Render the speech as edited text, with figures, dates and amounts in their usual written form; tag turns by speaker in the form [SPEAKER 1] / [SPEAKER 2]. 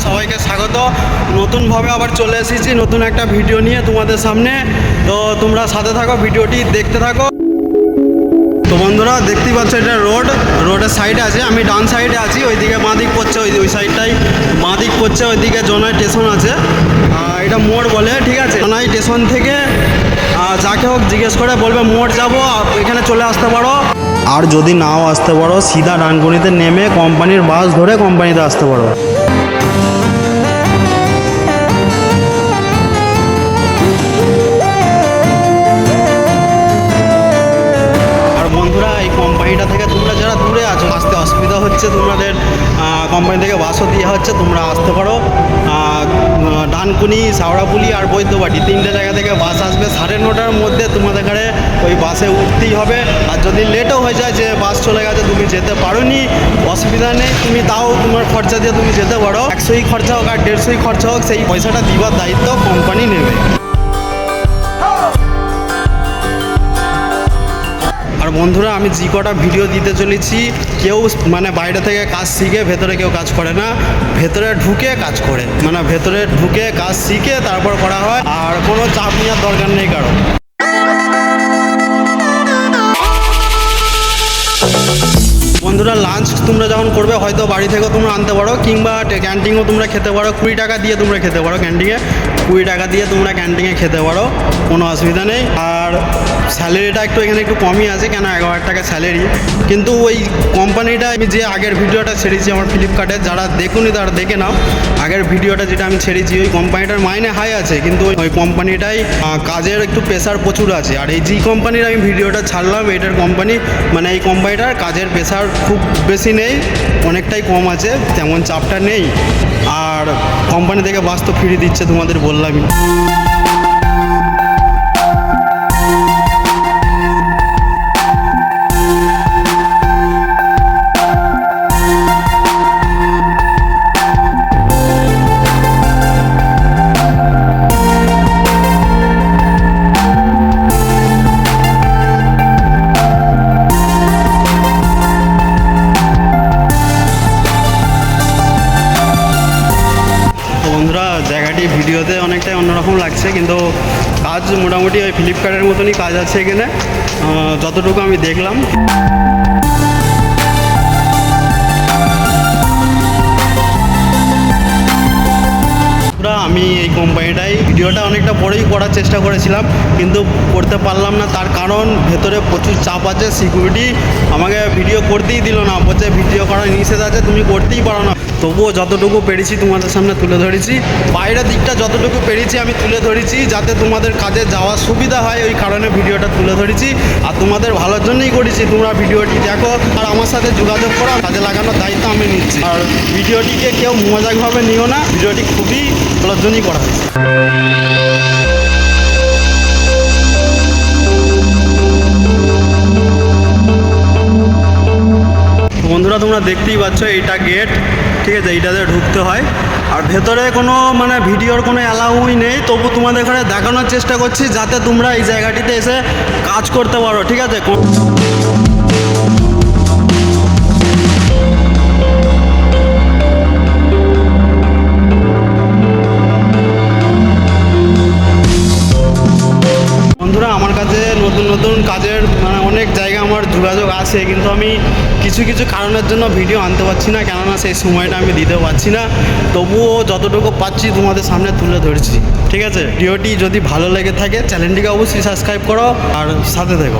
[SPEAKER 1] সবাইকে স্বাগত। নতুনভাবে আবার চলে এসেছি নতুন একটা ভিডিও নিয়ে তোমাদের সামনে। তো তোমরা সাথে থাকো, ভিডিওটি দেখতে থাকো। তো বন্ধুরা দেখতেই পাচ্ছ এটা রোডের সাইডে আছে, আমি ডান সাইডে আছি, ওইদিকে বাঁ দিক পড়ছে, ওই সাইডটাই বাঁ দিক পড়ছে, ওইদিকে জনাই স্টেশন আছে, এটা মোড় বলে, ঠিক আছে। জনাই স্টেশন থেকে যাকে হোক জিজ্ঞেস করে বলবে মোড় যাবো, এখানে চলে আসতে পারো। আর যদি নাও আসতে পারো সিধা ডানকুনিতে নেমে কোম্পানির বাস ধরে কোম্পানিতে আসতে পারো। আর বন্ধুরা এই কোম্পানিটা থেকে তোমরা যারা দূরে আছো, আসতে অসুবিধা হচ্ছে, তোমাদের কোম্পানি থেকে বাসও দেওয়া হচ্ছে, তোমরা আসতে পারো। ডানকুনি, শাওড়াপুলি আর বৈদ্যবাটি তিনটে জায়গা থেকে বাস আসবে। 9:30টার মধ্যে তোমাদের এখানে ওই বাসে উঠতেই হবে। আর যদি লেটও হয়ে যায়, যে বাস চলে গেছে তুমি যেতে পারোনি, অসুবিধা নেই, তুমি তাও তোমার খরচা দিয়ে তুমি যেতে পারো। 100ই খরচা হোক আর 150ই খরচা হোক, সেই পয়সাটা দিবার দায়িত্ব কোম্পানি নেবে। আর বন্ধুরা আমি যে কটা ভিডিও দিতে চলেছি, কেউ মানে বাইরে থেকে কাজ শিখে ভেতরে কেউ কাজ করে না, ভেতরে ঢুকে কাজ করে, মানে ভেতরে ঢুকে কাজ শিখে তারপর করা হয়। আর কোনো চাপ নেওয়ার দরকার নেই কারো। বন্ধুরা লাঞ্চ তোমরা যখন করবে, হয়তো বাড়ি থেকেও তোমরা আনতে পারো, কিংবা ক্যান্টিনও তোমরা খেতে পারো। 20 টাকা দিয়ে তোমরা খেতে পারো ক্যান্টিনে, 20 টাকা দিয়ে তোমরা ক্যান্টিনে খেতে পারো, কোনো অসুবিধা নেই। আর স্যালারিটা এখানে একটু কমই আছে, কেন 11 টাকা স্যালারি। কিন্তু ওই কোম্পানিটা আমি যে আগের ভিডিওটা ছেড়েছি আমার ফ্লিপকার্টে, যারা দেখুনি তারা দেখে নাও। আগের ভিডিওটা যেটা আমি ছেড়েছি, ওই কোম্পানিটার মাইনে হাই আছে, কিন্তু ওই কোম্পানিটাই কাজের একটু প্রেশার প্রচুর আছে। আর এই যে কোম্পানির আমি ভিডিওটা ছাড়লাম, এটার কোম্পানি মানে এই কোম্পানিটার কাজের প্রেশার খুব বেশি নেই, অনেকটাই কম আছে, তেমন চাপটা নেই। আর কোম্পানি থেকে বাস তো ফ্রি দিচ্ছে, তোমাদের বললামই। বন্ধুরা জায়গাটি ভিডিওতে অনেকটাই অন্যরকম লাগছে, কিন্তু কাজ মোটামুটি ওই ফ্লিপকার্টের মতনই কাজ আছে এখানে, যতটুকু আমি দেখলাম। আমি এই কোম্পানিটাই ভিডিওটা অনেকটা পরেই করার চেষ্টা করেছিলাম, কিন্তু করতে পারলাম না। তার কারণ ভেতরে প্রচুর চাপ আছে, সিকিউরিটি আমাকে ভিডিও করতেই দিল না, বলছে ভিডিও করা নিষেধ আছে, তুমি করতেই পারো না। তবুও যতটুকু পেরেছি তোমাদের সামনে তুলে ধরেছি, বাইরের দিকটা যতটুকু পেরেছি আমি তুলে ধরেছি, যাতে তোমাদের কাজে যাওয়ার সুবিধা হয়, ওই কারণে ভিডিওটা তুলে ধরেছি। আর তোমাদের ভালোর জন্যই করেছি, তোমরা ভিডিওটি দেখো আর আমার সাথে যোগাযোগ করো, কাজে লাগানোর দায়িত্ব আমি নিচ্ছি। আর ভিডিওটিকে কেউ মজাকভাবে নিও না, ভিডিওটি খুবই ভালোর জন্যই করা হয়েছে। বন্ধুরা তোমরা দেখতেই পাচ্ছ এইটা গেট, ঠিক আছে, এইটাতে ঢুকতে হয়। আর ভেতরে কোনো মানে ভিডিওর কোনো অ্যালাউই নেই, তবু তোমাদের এখানে দেখানোর চেষ্টা করছি, যাতে তোমরা এই জায়গাটিতে এসে কাজ করতে পারো, ঠিক আছে। বন্ধুরা আমার কাছে নতুন নতুন কাজের মানে অনেক জায়গা আমার যোগাযোগ আছে, কিন্তু আমি কিছু কিছু কারণের জন্য ভিডিও আনতে পারছি না, কেননা সেই সময়টা আমি দিতে পারছি না। তবুও যতটুকু পাচ্ছি তোমাদের সামনে তুলে ধরছি, ঠিক আছে। ভিডিওটি যদি ভালো লেগে থাকে চ্যানেলটিকে অবশ্যই সাবস্ক্রাইব করো আর সাথে থেকো।